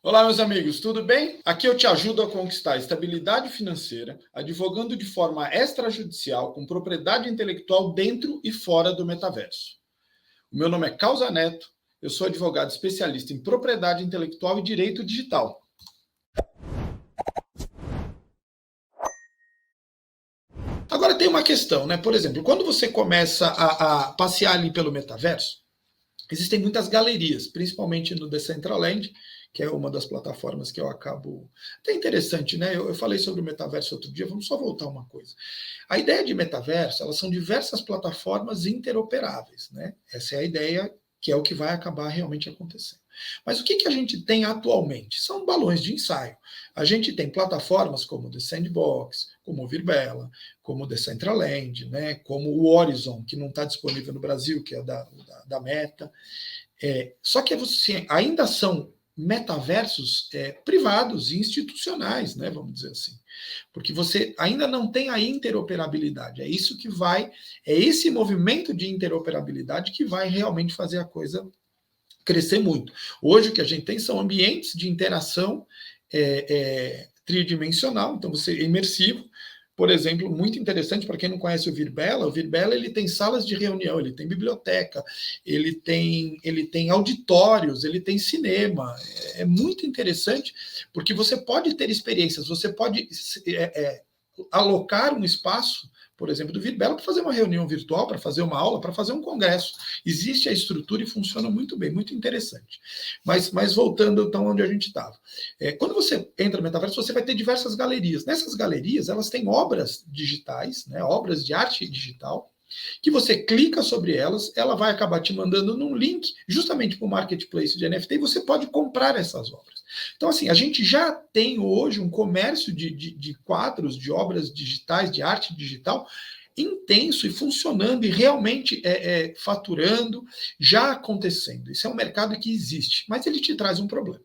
Olá, meus amigos, tudo bem? Aqui eu te ajudo a conquistar estabilidade financeira, advogando de forma extrajudicial com propriedade intelectual dentro e fora do metaverso. O meu nome é Causa Neto, eu sou advogado especialista em propriedade intelectual e direito digital. Agora tem uma questão, né? Por exemplo, quando você começa a passear ali pelo metaverso, existem muitas galerias, principalmente no Decentraland, que é uma das plataformas que eu acabo. Até interessante, né? Eu falei sobre o metaverso outro dia, vamos só voltar uma coisa. A ideia de metaverso, elas são diversas plataformas interoperáveis, né? Essa é a ideia que é o que vai acabar realmente acontecendo. Mas o que a gente tem atualmente? São balões de ensaio. A gente tem plataformas como o The Sandbox, como o Virbela, como o Decentraland, né? Como o Horizon, que não está disponível no Brasil, que é da Meta. Só que você, ainda são metaversos privados e institucionais, né, vamos dizer assim, porque você ainda não tem a interoperabilidade. É isso que é esse movimento de interoperabilidade que vai realmente fazer a coisa crescer muito. Hoje o que a gente tem são ambientes de interação tridimensional, então você é imersivo. Por exemplo, muito interessante para quem não conhece o Virbela ele tem salas de reunião, ele tem biblioteca, ele tem auditórios, ele tem cinema. É muito interessante porque você pode ter experiências, você pode alocar um espaço, por exemplo, do Virbela para fazer uma reunião virtual, para fazer uma aula, para fazer um congresso. Existe a estrutura e funciona muito bem, muito interessante. Mas voltando então onde a gente estava. Quando você entra no metaverso, você vai ter diversas galerias. Nessas galerias, elas têm obras digitais, né, obras de arte digital, que você clica sobre elas, ela vai acabar te mandando num link justamente para o marketplace de NFT e você pode comprar essas obras. Então, assim, a gente já tem hoje um comércio de quadros, de obras digitais, de arte digital, intenso e funcionando e realmente faturando, já acontecendo. Isso é um mercado que existe, mas ele te traz um problema.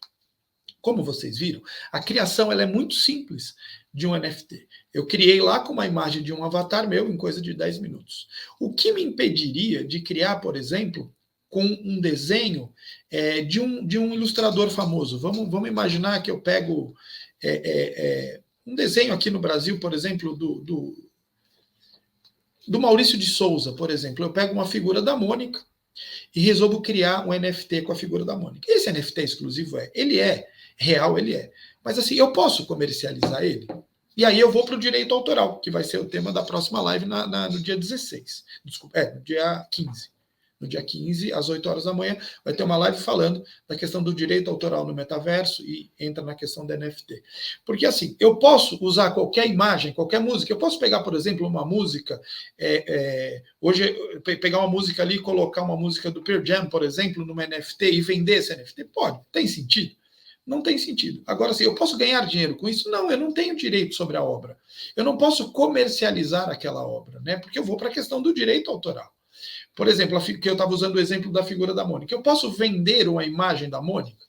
Como vocês viram, a criação ela é muito simples de um NFT. Eu criei lá com uma imagem de um avatar meu em coisa de 10 minutos. O que me impediria de criar, por exemplo, com um desenho de um ilustrador famoso? Vamos imaginar que eu pego um desenho aqui no Brasil, por exemplo, do Maurício de Souza, por exemplo. Eu pego uma figura da Mônica e resolvo criar um NFT com a figura da Mônica. Esse NFT exclusivo ele é real, ele é. Mas assim, eu posso comercializar ele? E aí eu vou para o direito autoral, que vai ser o tema da próxima live no dia 16. Desculpa, no dia 15. No dia 15, às 8 horas da manhã, vai ter uma live falando da questão do direito autoral no metaverso e entra na questão da NFT. Porque assim, eu posso usar qualquer imagem, qualquer música. Eu posso pegar, por exemplo, uma música, hoje, pegar uma música ali e colocar uma música do Pearl Jam, por exemplo, numa NFT e vender esse NFT? Pode, tem sentido? Não tem sentido. Agora, assim, eu posso ganhar dinheiro com isso? Não, eu não tenho direito sobre a obra. Eu não posso comercializar aquela obra, né? Porque eu vou para a questão do direito autoral. Por exemplo, que eu estava usando o exemplo da figura da Mônica. Eu posso vender uma imagem da Mônica?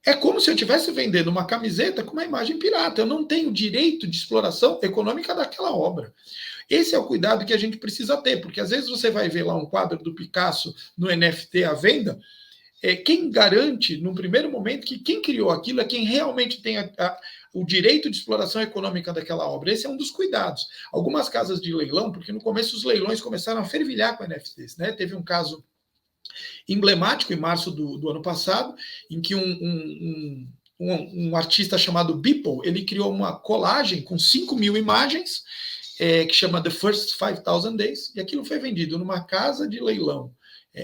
É como se eu estivesse vendendo uma camiseta com uma imagem pirata. Eu não tenho direito de exploração econômica daquela obra. Esse é o cuidado que a gente precisa ter, porque às vezes você vai ver lá um quadro do Picasso no NFT à venda. Quem garante, num primeiro momento, que quem criou aquilo é quem realmente tem o direito de exploração econômica daquela obra. Esse é um dos cuidados. Algumas casas de leilão, porque no começo os leilões começaram a fervilhar com NFTs, né? Teve um caso emblemático em março do ano passado, em que um artista chamado Beeple, ele criou uma colagem com 5.000 imagens, que chama The First 5,000 Days, e aquilo foi vendido numa casa de leilão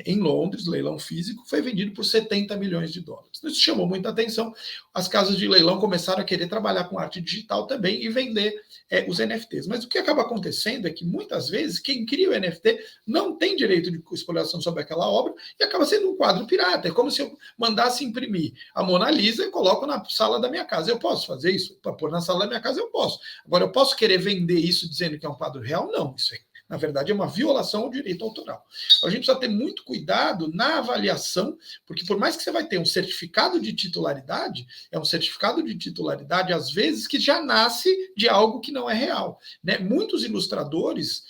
em Londres, leilão físico, foi vendido por 70 milhões de dólares. Isso chamou muita atenção. As casas de leilão começaram a querer trabalhar com arte digital também e vender os NFTs. Mas o que acaba acontecendo é que, muitas vezes, quem cria o NFT não tem direito de exploração sobre aquela obra e acaba sendo um quadro pirata. É como se eu mandasse imprimir a Mona Lisa e coloco na sala da minha casa. Eu posso fazer isso? Para pôr na sala da minha casa, eu posso. Agora, eu posso querer vender isso dizendo que é um quadro real? Não, isso na verdade, é uma violação ao direito autoral. A gente precisa ter muito cuidado na avaliação, porque por mais que você vai ter um certificado de titularidade, é um certificado de titularidade, às vezes, que já nasce de algo que não é real. Né? Muitos ilustradores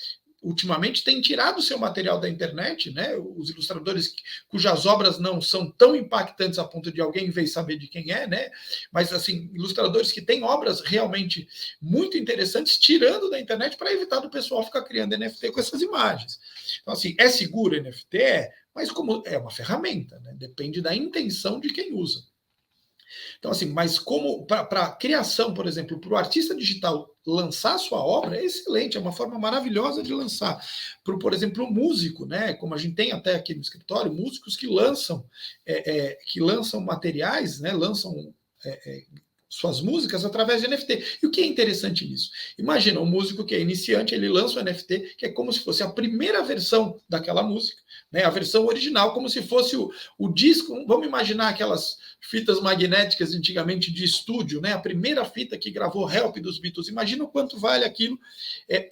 ultimamente têm tirado seu material da internet, né? Os ilustradores cujas obras não são tão impactantes a ponto de alguém ver e saber de quem é, né? Mas assim, ilustradores que têm obras realmente muito interessantes tirando da internet para evitar do pessoal ficar criando NFT com essas imagens. Então assim, é seguro o NFT? É, mas como é uma ferramenta, né? Depende da intenção de quem usa. Então, assim, mas como para a criação, por exemplo, para o artista digital lançar sua obra, é excelente, é uma forma maravilhosa de lançar. Para, por exemplo, o músico, né? Como a gente tem até aqui no escritório, músicos que lançam materiais, né? Lançam suas músicas através de NFT. E o que é interessante nisso? Imagina um músico que é iniciante, ele lança o NFT, que é como se fosse a primeira versão daquela música, né? A versão original, como se fosse o disco. Vamos imaginar aquelas fitas magnéticas antigamente de estúdio, né? A primeira fita que gravou Help dos Beatles. Imagina o quanto vale aquilo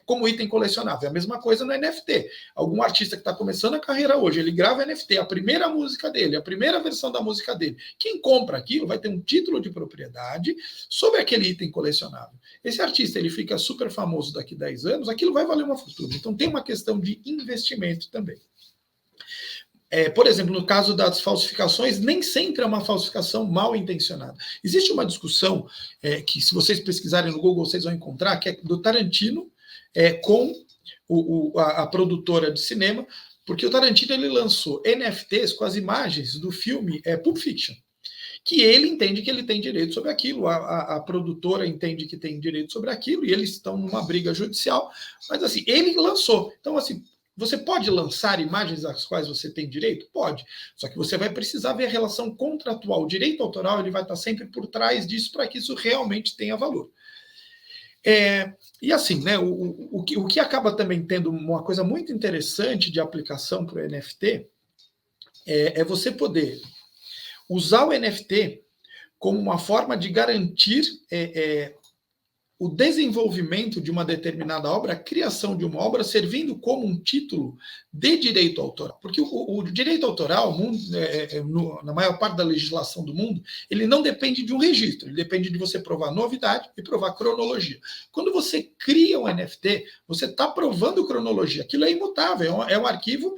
como item colecionável. É a mesma coisa no NFT. Algum artista que está começando a carreira hoje, ele grava NFT, a primeira música dele, a primeira versão da música dele. Quem compra aquilo vai ter um título de propriedade sobre aquele item colecionável. Esse artista ele fica super famoso daqui a 10 anos, aquilo vai valer uma fortuna. Então tem uma questão de investimento também. Por exemplo, no caso das falsificações, nem sempre é uma falsificação mal intencionada. Existe uma discussão que, se vocês pesquisarem no Google, vocês vão encontrar, que é do Tarantino com a produtora de cinema, porque o Tarantino ele lançou NFTs com as imagens do filme Pulp Fiction, que ele entende que ele tem direito sobre aquilo, a produtora entende que tem direito sobre aquilo, e eles estão numa briga judicial, mas assim, ele lançou. Então, assim, você pode lançar imagens às quais você tem direito? Pode. Só que você vai precisar ver a relação contratual. O direito autoral ele vai estar sempre por trás disso para que isso realmente tenha valor. E assim, né, o que acaba também tendo uma coisa muito interessante de aplicação para o NFT é você poder usar o NFT como uma forma de garantir o desenvolvimento de uma determinada obra, a criação de uma obra, servindo como um título de direito autoral. Porque o direito autoral, na maior parte da legislação do mundo, ele não depende de um registro, ele depende de você provar novidade e provar cronologia. Quando você cria um NFT, você está provando cronologia. Aquilo é imutável, é um arquivo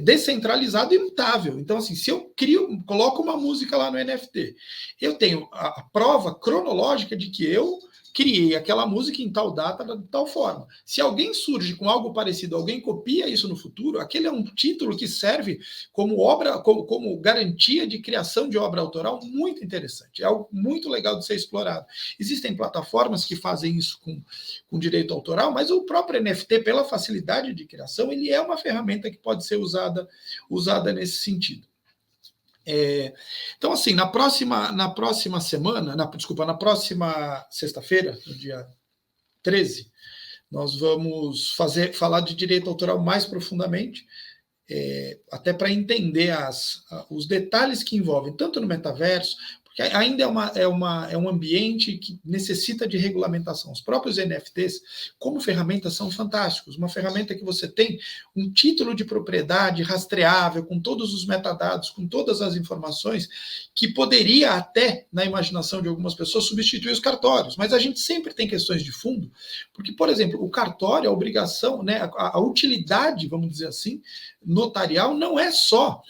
descentralizado e imutável. Então, assim, se eu coloco uma música lá no NFT, eu tenho a prova cronológica de que eu criei aquela música em tal data, de tal forma. Se alguém surge com algo parecido, alguém copia isso no futuro, aquele é um título que serve como obra, como garantia de criação de obra autoral muito interessante. É algo muito legal de ser explorado. Existem plataformas que fazem isso com direito autoral, mas o próprio NFT, pela facilidade de criação, ele é uma ferramenta que pode ser usada nesse sentido. Então, assim, na próxima sexta-feira, no dia 13, nós vamos falar de direito autoral mais profundamente, até para entender os detalhes que envolvem, tanto no metaverso, porque ainda é um ambiente que necessita de regulamentação. Os próprios NFTs, como ferramentas, são fantásticos. Uma ferramenta que você tem um título de propriedade rastreável, com todos os metadados, com todas as informações, que poderia até, na imaginação de algumas pessoas, substituir os cartórios. Mas a gente sempre tem questões de fundo, porque, por exemplo, o cartório, a obrigação, né, a utilidade, vamos dizer assim, notarial, não é só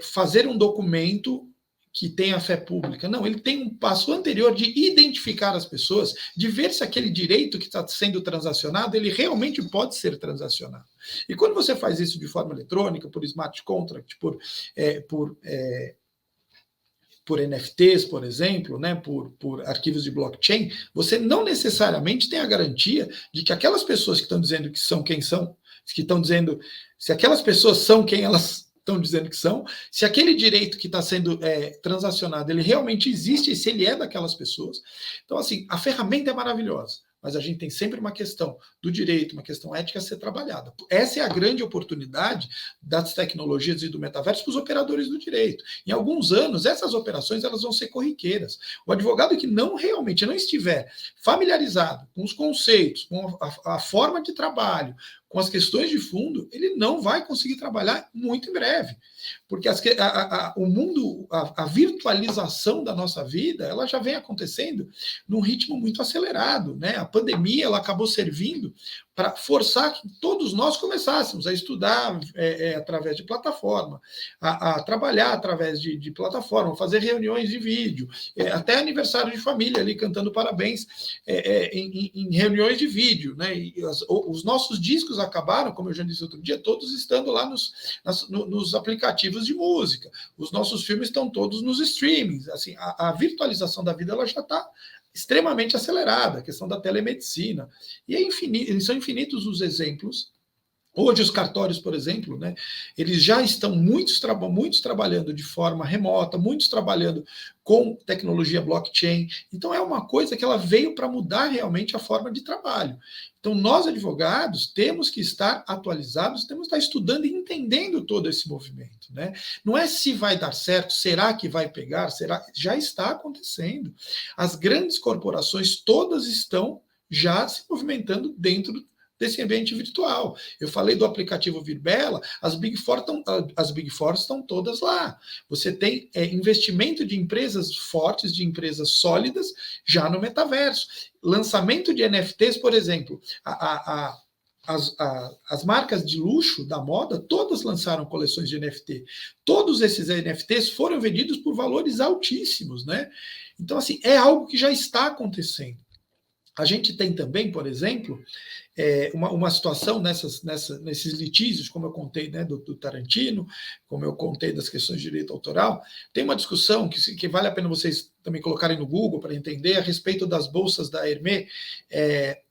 fazer um documento que tem a fé pública. Não, ele tem um passo anterior de identificar as pessoas, de ver se aquele direito que está sendo transacionado, ele realmente pode ser transacionado. E quando você faz isso de forma eletrônica, por smart contract, por NFTs, por exemplo, né, por arquivos de blockchain, você não necessariamente tem a garantia de que aquelas pessoas que estão dizendo que são quem são, que estão dizendo se aquelas pessoas são quem elas estão dizendo que são, se aquele direito que está sendo transacionado, ele realmente existe e se ele é daquelas pessoas. Então, assim, a ferramenta é maravilhosa, mas a gente tem sempre uma questão do direito, uma questão ética a ser trabalhada. Essa é a grande oportunidade das tecnologias e do metaverso para os operadores do direito. Em alguns anos, essas operações elas vão ser corriqueiras. O advogado que realmente não estiver familiarizado com os conceitos, com a forma de trabalho, com as questões de fundo, ele não vai conseguir trabalhar muito em breve. Porque o mundo, a virtualização da nossa vida, ela já vem acontecendo num ritmo muito acelerado, né? A pandemia, ela acabou servindo para forçar que todos nós começássemos a estudar através de plataforma, a trabalhar através de plataforma, fazer reuniões de vídeo, até aniversário de família ali cantando parabéns em reuniões de vídeo, né? E os nossos discos acabaram, como eu já disse outro dia, todos estando lá nos aplicativos de música. Os nossos filmes estão todos nos streamings. Assim, a virtualização da vida ela já está extremamente acelerada, a questão da telemedicina. E são infinitos os exemplos. Hoje os cartórios, por exemplo, né, eles já estão muitos trabalhando de forma remota, muitos trabalhando com tecnologia blockchain. Então é uma coisa que ela veio para mudar realmente a forma de trabalho. Então nós advogados temos que estar atualizados, temos que estar estudando e entendendo todo esse movimento, né? Não é se vai dar certo, será que vai pegar, será? Já está acontecendo. As grandes corporações todas estão já se movimentando dentro desse ambiente virtual. Eu falei do aplicativo Virbela, as Big Four estão todas lá. Você tem investimento de empresas fortes, de empresas sólidas, já no metaverso. Lançamento de NFTs, por exemplo, as marcas de luxo da moda, todas lançaram coleções de NFT. Todos esses NFTs foram vendidos por valores altíssimos, né? Então, assim, é algo que já está acontecendo. A gente tem também, por exemplo, uma situação nesses litígios, como eu contei, né, do Tarantino, como eu contei das questões de direito autoral. Tem uma discussão que vale a pena vocês também colocarem no Google para entender a respeito das bolsas da Hermès,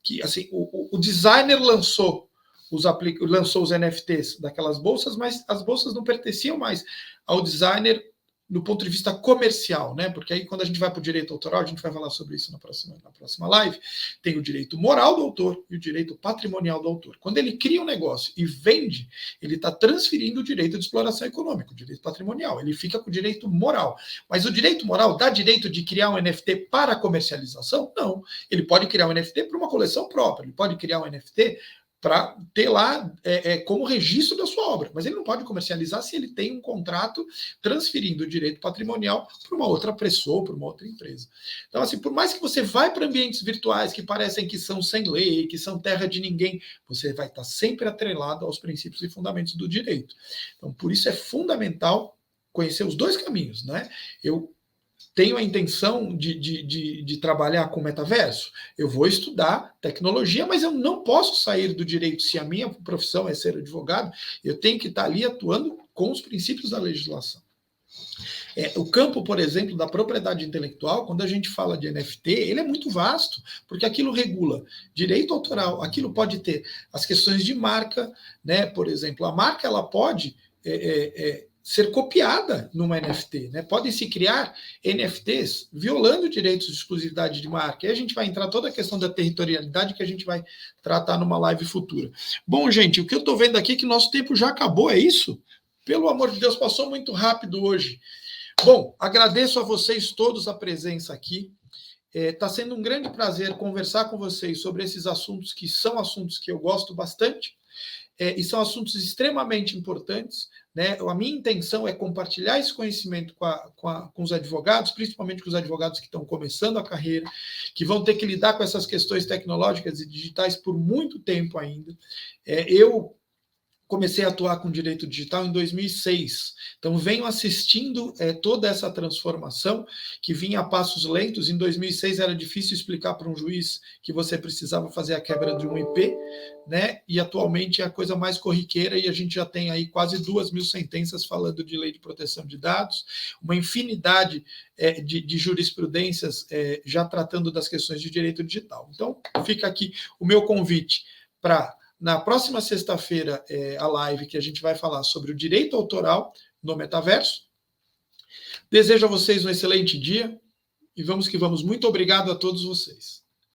que assim, o designer lançou os NFTs daquelas bolsas, mas as bolsas não pertenciam mais ao designer do ponto de vista comercial, né? Porque aí, quando a gente vai para o direito autoral, a gente vai falar sobre isso na próxima live, tem o direito moral do autor e o direito patrimonial do autor. Quando ele cria um negócio e vende, ele está transferindo o direito de exploração econômica, o direito patrimonial, ele fica com o direito moral. Mas o direito moral dá direito de criar um NFT para comercialização? Não. Ele pode criar um NFT para uma coleção própria, ele pode criar um NFT para ter lá como registro da sua obra. Mas ele não pode comercializar se ele tem um contrato transferindo o direito patrimonial para uma outra pessoa, para uma outra empresa. Então, assim, por mais que você vá para ambientes virtuais que parecem que são sem lei, que são terra de ninguém, você vai estar sempre atrelado aos princípios e fundamentos do direito. Então, por isso é fundamental conhecer os dois caminhos, né? Eu tenho a intenção de trabalhar com metaverso, eu vou estudar tecnologia, mas eu não posso sair do direito. Se a minha profissão é ser advogado, eu tenho que estar ali atuando com os princípios da legislação. O campo, por exemplo, da propriedade intelectual, quando a gente fala de NFT, ele é muito vasto, porque aquilo regula direito autoral, aquilo pode ter as questões de marca, né? Por exemplo, a marca ela pode ser copiada numa NFT, né? Podem se criar NFTs violando direitos de exclusividade de marca. E a gente vai entrar toda a questão da territorialidade que a gente vai tratar numa live futura. Bom, gente, o que eu estou vendo aqui é que nosso tempo já acabou, é isso? Pelo amor de Deus, passou muito rápido hoje. Bom, agradeço a vocês todos a presença aqui. Está sendo um grande prazer conversar com vocês sobre esses assuntos que são assuntos que eu gosto bastante. E são assuntos extremamente importantes, né? A minha intenção é compartilhar esse conhecimento com os advogados, principalmente com os advogados que estão começando a carreira, que vão ter que lidar com essas questões tecnológicas e digitais por muito tempo ainda. Eu comecei a atuar com direito digital em 2006. Então, venho assistindo toda essa transformação que vinha a passos lentos. Em 2006, era difícil explicar para um juiz que você precisava fazer a quebra de um IP, né? E atualmente é a coisa mais corriqueira e a gente já tem aí quase 2.000 sentenças falando de lei de proteção de dados, uma infinidade de jurisprudências já tratando das questões de direito digital. Então, fica aqui o meu convite para... Na próxima sexta-feira, a live que a gente vai falar sobre o direito autoral no metaverso. Desejo a vocês um excelente dia e vamos que vamos. Muito obrigado a todos vocês.